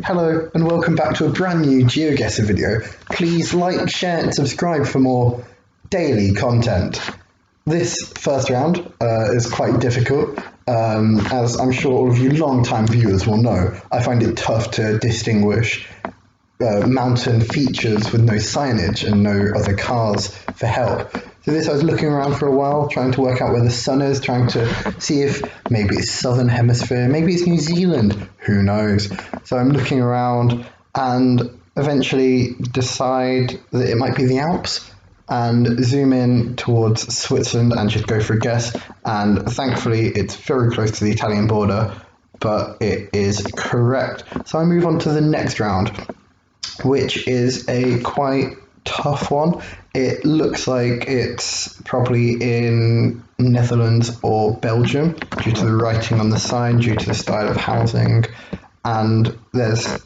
Hello and welcome back to a brand new GeoGuessr video. Please like, share and subscribe for more daily content. This first round is quite difficult, as I'm sure all of you long-time viewers will know. I find it tough to distinguish mountain features with no signage and no other cars for help. So I was looking around for a while, trying to work out where the sun is, trying to see if maybe it's southern hemisphere, maybe it's New Zealand, who knows. So I'm looking around and eventually decide that it might be the Alps and zoom in towards Switzerland and just go for a guess. And thankfully it's very close to the Italian border, but it is correct. So I move on to the next round, which is a quite tough one. It looks like it's probably in Netherlands or Belgium due to the writing on the sign, due to the style of housing, and there's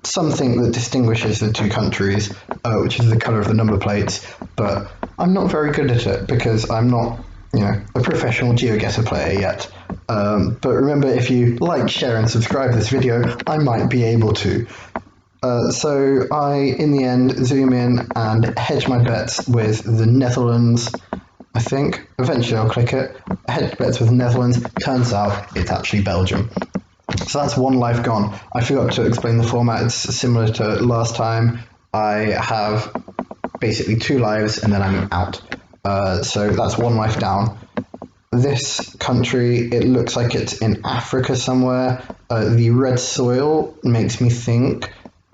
something that distinguishes the two countries, which is the colour of the number plates, but I'm not very good at it because I'm not, a professional GeoGuessr player yet. But remember, if you like, share and subscribe this video, I might be able to. So I, in the end, zoom in and hedge my bets with the Netherlands, I think. Eventually I'll click it. Hedge bets with the Netherlands. Turns out it's actually Belgium. So that's one life gone. I forgot to explain the format. It's similar to last time. I have basically 2 lives and then I'm out. So that's one life down. This country, it looks like it's in Africa somewhere. The red soil makes me think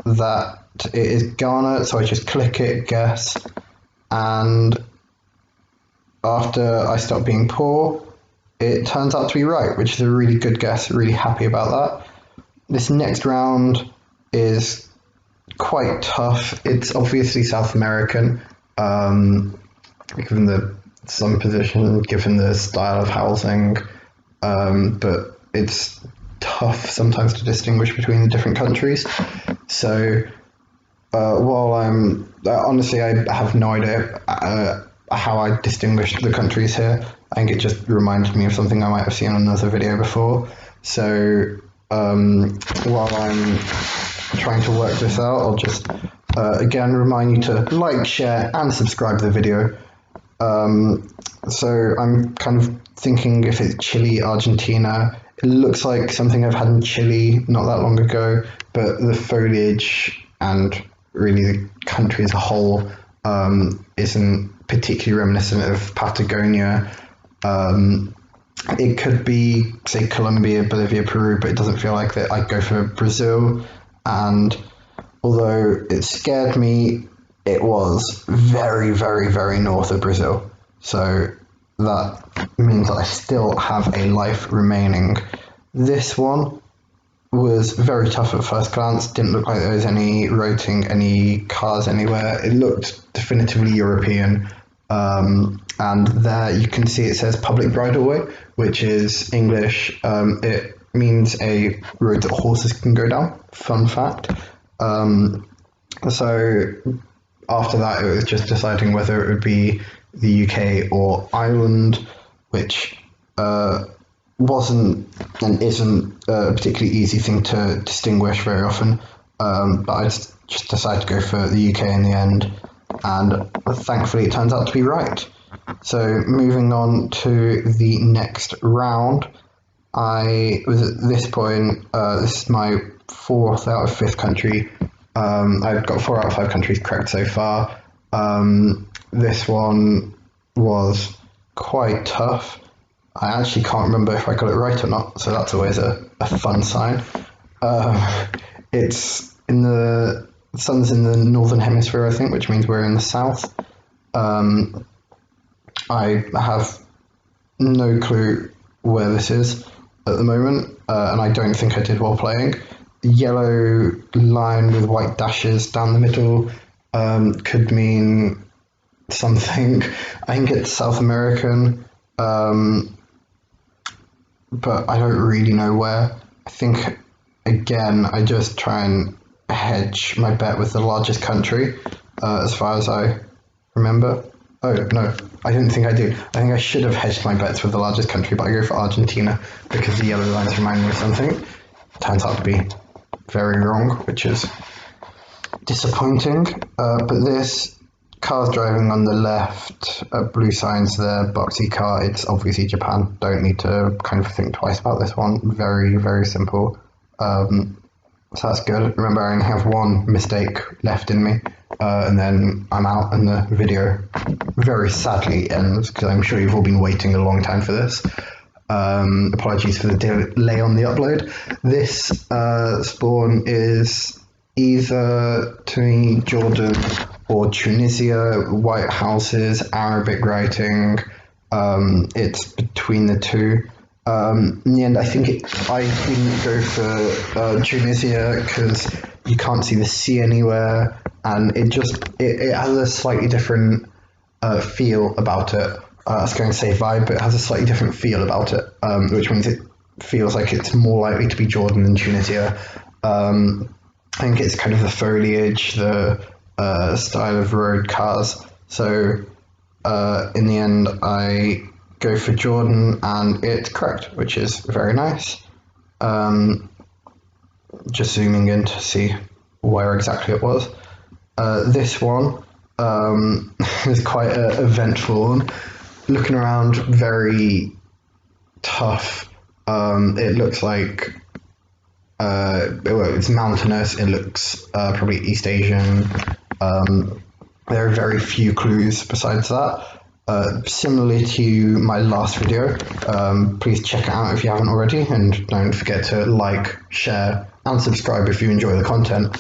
that it is Ghana, so I just click it, guess, and after I stop being poor, it turns out to be right, which is a really good guess. Really happy about that. This next round is quite tough. It's obviously South American, given the sun position, given the style of housing, but it's tough sometimes to distinguish between the different countries. So while honestly, I have no idea how I distinguished the countries here. I think it just reminded me of something I might have seen on another video before. So while I'm trying to work this out, I'll just again remind you to like, share and subscribe to the video. So I'm kind of thinking if it's Chile, Argentina. It looks like something I've had in Chile not that long ago, but the foliage and really the country as a whole isn't particularly reminiscent of Patagonia. It could be, say, Colombia, Bolivia, Peru, but it doesn't feel like that. I'd go for Brazil, and although it scared me, it was very, very, very north of Brazil. So that means that I still have a life remaining. This one was very tough at first glance. Didn't look like there was any roading, any cars anywhere. It looked definitively European. And there you can see it says public bridleway, which is English. It means a road that horses can go down. Fun fact. So after that, it was just deciding whether it would be the UK or Ireland, which wasn't and isn't a particularly easy thing to distinguish very often. But I just decided to go for the UK in the end, and thankfully it turns out to be right. So moving on to the next round, I was at this point, this is my 4th out of 5th country. I've got 4 out of 5 countries correct so far. This one was quite tough. I actually can't remember if I got it right or not, so that's always a fun sign. It's in the sun's in the northern hemisphere, I think, which means we're in the south. I have no clue where this is at the moment, and I don't think I did while playing. The yellow line with white dashes down the middle could mean something. I think it's South American, but I don't really know where. I think, again, I just try and hedge my bet with the largest country, as far as I remember. Oh, no, I didn't think I do. I think I should have hedged my bets with the largest country, but I go for Argentina because the yellow lines remind me of something. Turns out to be very wrong, which is disappointing. But this car's driving on the left, blue signs there, boxy car. It's obviously Japan. Don't need to kind of think twice about this one. Very, very simple. So that's good. Remember, I only have one mistake left in me, and then I'm out, and the video very sadly ends, because I'm sure you've all been waiting a long time for this. Apologies for the delay on the upload. This spawn is either to Jordan or Tunisia, white houses, Arabic writing. It's between the two. In the end, I think I didn't go for Tunisia because you can't see the sea anywhere, and it has a slightly different feel about it. I was going to say vibe, but it has a slightly different feel about it, which means it feels like it's more likely to be Jordan than Tunisia. I think it's kind of the foliage, the style of road cars. So in the end, I go for Jordan, and it's correct, which is very nice. Just zooming in to see where exactly it was. This one is quite an eventful one. Looking around, very tough. It looks like it's mountainous. It looks probably East Asian. There are very few clues besides that. Similarly to my last video, please check it out if you haven't already, and don't forget to like, share, and subscribe if you enjoy the content.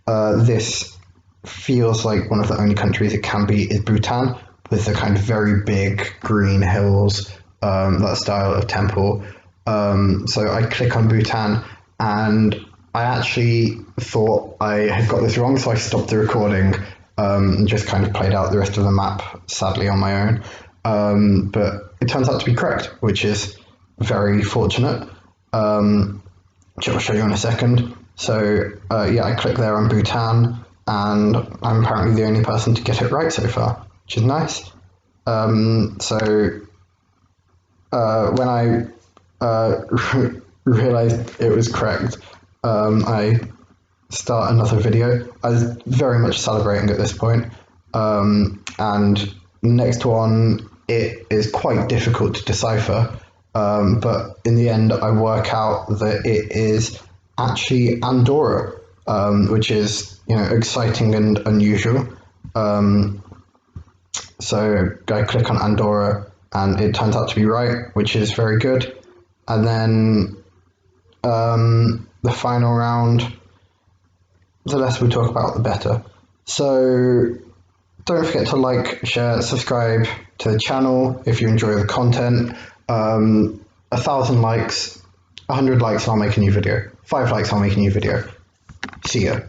This feels like one of the only countries it can be is Bhutan, with the kind of very big green hills, that style of temple. So I click on Bhutan, and I actually thought I had got this wrong, so I stopped the recording and just kind of played out the rest of the map, sadly, on my own. But it turns out to be correct, which is very fortunate, which I'll show you in a second. So yeah, I click there on Bhutan, and I'm apparently the only person to get it right so far, which is nice. So when I realized it was correct, I start another video. I was very much celebrating at this point. And next one, it is quite difficult to decipher, but in the end I work out that it is actually Andorra, which is, you know, exciting and unusual. So I click on Andorra, and it turns out to be right, which is very good. And then the final round, the less we talk about, the better. So don't forget to like, share, subscribe to the channel if you enjoy the content. 1,000 likes, 100 likes, and I'll make a new video. 5 likes, I'll make a new video. See ya.